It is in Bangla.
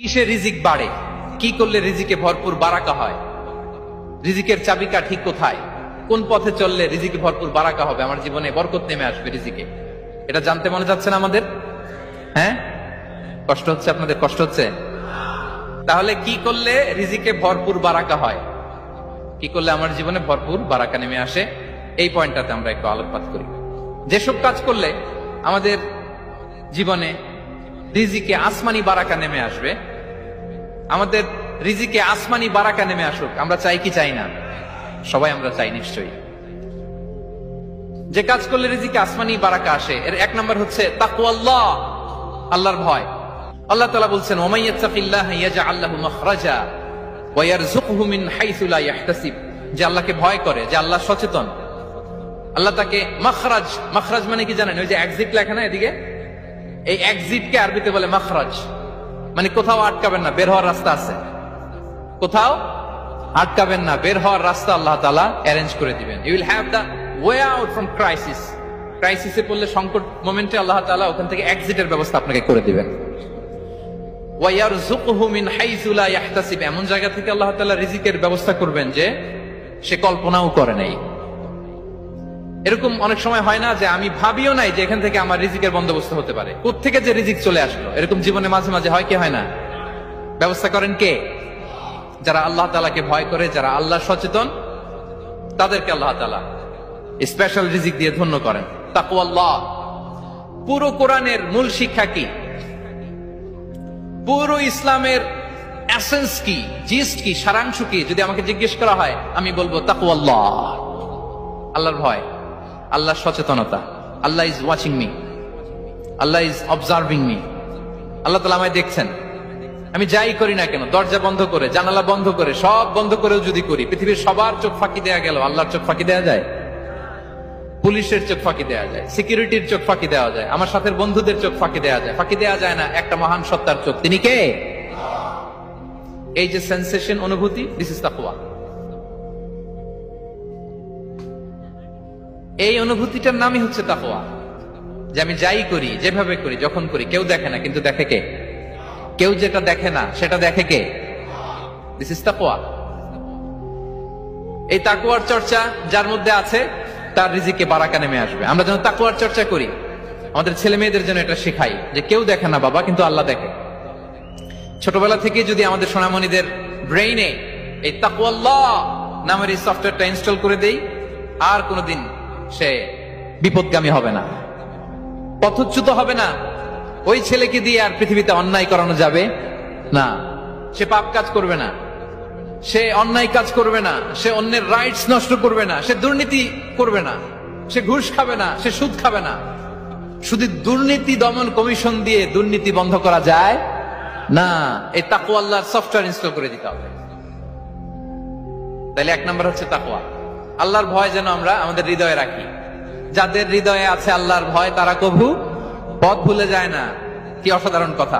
কিসে রিজিক বাড়ে, কি করলে রিজিকে ভরপুর বারাকা হয়, রিজিকের চাবিকা ঠিক কোথায়, কোন পথে চললে রিজিকে ভরপুর বারাকা হবে, আমার জীবনে বরকত নেমে আসবে রিজিকে, এটা জানতে মনে যাচ্ছে না আমাদের? হ্যাঁ, কষ্ট হচ্ছে আপনাদের? কষ্ট হচ্ছে? তাহলে কি করলে রিজিকে ভরপুর বারাকা হয়, কি করলে আমার জীবনে ভরপুর বারাকা নেমে আসে, এই পয়েন্টটাতে আমরা একটু আলোকপাত করি। যেসব কাজ করলে আমাদের জীবনে রিজিকে আসমানি বারাকা নেমে আসবে, আমাদের রিজিকে আসমানি বারাকা নেমে আসুক, আমরা চাই কি চাই না? সবাই আমরা চাই নিশ্চয়ই। যে কাজ করলে রিজিকে আসমানি বারাকা আসে, এর এক নম্বর হচ্ছে তাকওয়াল্লাহ, আল্লাহর ভয়। আল্লাহ তাআলা বলছেন, ওয়া মাইয়াত্তাকিল্লাহা ইয়াজআল লাহু মাখরাজা ওয়া ইয়ারযুকহু মিন হাইসু লা ইয়াহতাসিব। যে আল্লাহকে ভয় করে, যে আল্লাহ সচেতন, আল্লাহ তাকে মাখরাজ, মাখরাজ মানে কি জানেন? ওই যে এক্সিট লেখা না এদিকে, এই এক্সিটকে আরবিতে বলে মাখরাজ, মানে কোথাও আটকাবেন না, বের হওয়ার রাস্তা আছে, কোথাও আটকাবেন না, বের হওয়ার রাস্তা আল্লাহ তাআলা অ্যারেঞ্জ করে দিবেন। You will have the way out from crisis. ক্রাইসিসে পড়লে, সংকট মোমেন্টে আল্লাহ তাআলা ওখান থেকে এক্সিটের ব্যবস্থা আপনাকে করে দিবেন। ওয়া ইয়ারযুকহু মিন হাইসু লা ইয়াহতাসিব, এমন জায়গা থেকে আল্লাহ তাআলা রিজিকের ব্যবস্থা করবেন যে সে কল্পনাও করে নাই। এরকম অনেক সময় হয় না যে আমি ভাবিও নাই যে এখান থেকে আমার রিজিকের বন্দোবস্ত হতে পারে, কোত্থেকে যে রিজিক চলে আসলো, এরকম জীবনে মাঝে মাঝে হয় কি হয় না? ব্যবস্থা করেন কে? যারা আল্লাহ তাআলাকে ভয় করে, যারা আল্লাহ সচেতন, তাদেরকে আল্লাহ তাআলা স্পেশাল রিজিক দিয়ে ধন্য করেন। তাকওয়াল্লাহ। পুরো কোরআনের মূল শিক্ষা কি, পুরো ইসলামের এসেন্স কি, জিস্ট কি, সারাংশ কি, যদি আমাকে জিজ্ঞেস করা হয় আমি বলবো তাকওয়াল্লাহ, আল্লাহর ভয়, আল্লাহর সচেতনতা। Allah is watching me, Allah is observing me. আল্লাহ তাআলা আমায় দেখছেন, আমি যাই করি না কেন, দরজা বন্ধ করে, জানালা বন্ধ করে, সব বন্ধ করেও যদি করি, পৃথিবীর সবার চোখ ফাঁকি দেয়া গেল, আল্লাহর চোখ ফাঁকি দেয়া যায়? পুলিশের চোখ ফাঁকি দেয়া যায়, সিকিউরিটির চোখ ফাঁকি দেওয়া যায়, আমার সাথে বন্ধুদের চোখ ফাঁকি দেওয়া যায়, ফাঁকি দেওয়া যায় না একটা মহান সত্তার চোখ। তিনি কে? এই যে সেন্সেশন, অনুভূতি, দিস ইজ তাকওয়া। এই অনুভূতিটার নামই হচ্ছে তাকওয়া, যে আমি যাই করি, যেভাবে করি, যখন করি, কেউ দেখে না, কিন্তু দেখে কে? কেউ যেটা দেখে না সেটা দেখে কে? দিস ইজ তাকওয়া। এই তাকওয়ার চর্চা যার মধ্যে আছে, তার রিজিকে বারাকা নেমে আসবে। আমরা যেন তাকওয়ার চর্চা করি, আমাদের ছেলে মেয়েদের জন্য এটা শেখাই যে কেউ দেখে না বাবা, কিন্তু আল্লাহ দেখে। ছোটবেলা থেকে যদি আমাদের সোনামণিদের ব্রেইনে এই তাকওয়াল্লাহ নামের এই সফটওয়্যারটা ইনস্টল করে দেই, আর কোনোদিন সে বিপদগামী হবে না, পথচ্যুত হবে না। ওই ছেলেকে দিয়ে আর পৃথিবীতে অন্যায় করানো যাবে না, সে পাপ কাজ করবে না, সে অন্যায় কাজ করবে না, সে অন্যের রাইটস নষ্ট করবে না, সে দুর্নীতি করবে না, সে ঘুষ খাবে না, সে সুদ খাবে না। শুধু দুর্নীতি দমন কমিশন দিয়ে দুর্নীতি বন্ধ করা যায় না, এই তাকওয়া আল্লাহর সফটওয়্যার ইনস্টল করে দিতে হবে। তাহলে এক নাম্বার হচ্ছে তাকওয়া। আল্লাহর ভয় যেন আমরা আমাদের হৃদয়ে রাখি। যাদের হৃদয়ে আছে আল্লাহর ভয়, তারা কভু পথ ভুলে যায় না। কি অসাধারণ কথা!